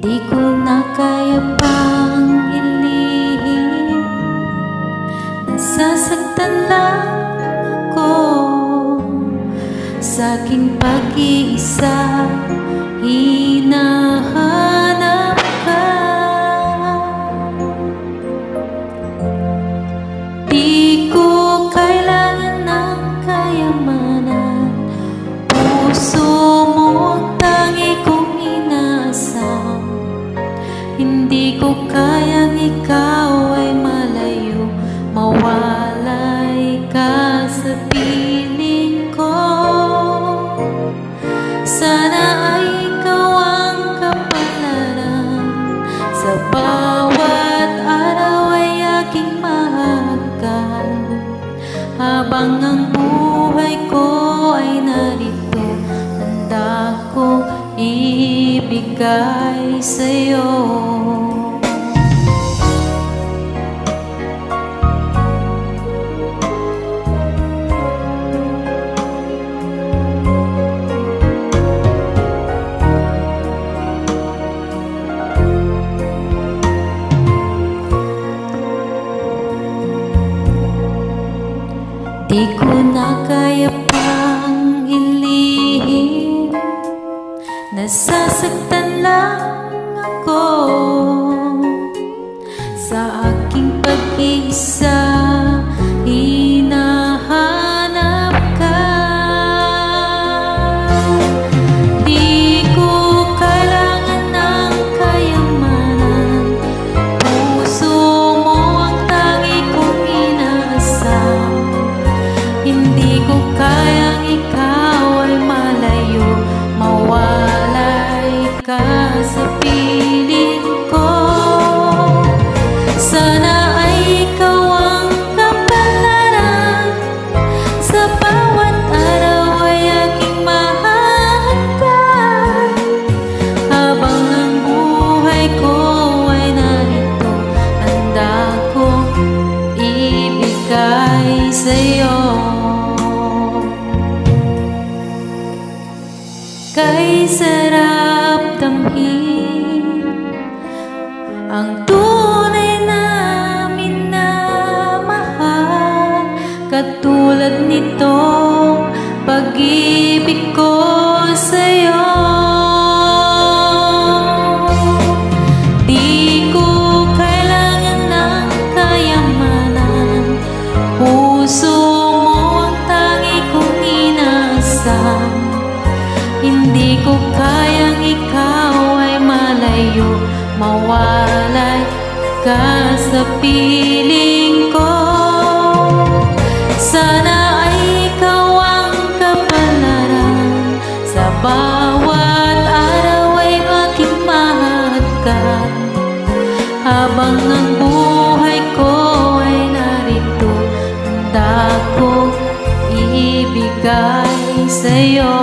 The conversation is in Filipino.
Di ko na kaya pang ilihim, nasasaktan lang ako sa aking pag-iisa. Hinahanap ka, di ko kailangan ng kayamanan. Puso mo ang tangi kong inaasam. Hindi ko kayang ikaw ay malayo, mawalay ka sa piling ko. Sana ay ikaw ang kapalaran, sa bawat araw ay aking mahagkan. Habang ang buhay ko ay narito, handa kong ibigay sa'yo. Di ko na kaya pang ilihim, nasasaktan lang ako sa aking pag-iisa. Hinahanap ka, di ko kailangan ng kayamanan. Puso mo ang tangi kong inaasam. Hindi ko kayang ikaw ay malayo, mawalay ka sa piling ko. Sana ay ikaw ang kapalaran, sa bawat araw ay aking mahahagkan. Habang ang buhay ko ay narito, handa kong ibigay sa'yo. Kay sarap damhin ang tunay na minamahal, katulad nitong pag-ibig ko sa'yo. Di ko kailangan ng kayamanan, puso mo ang tangi kong inaasam. Hindi ko kayang ikaw ay malayo, mawalay ka sa piling ko. Sana ay ikaw ang kapalaran, sa bawat araw ay aking mahagkan. Habang ang buhay ko ay narito, handa kong ibigay sa'yo.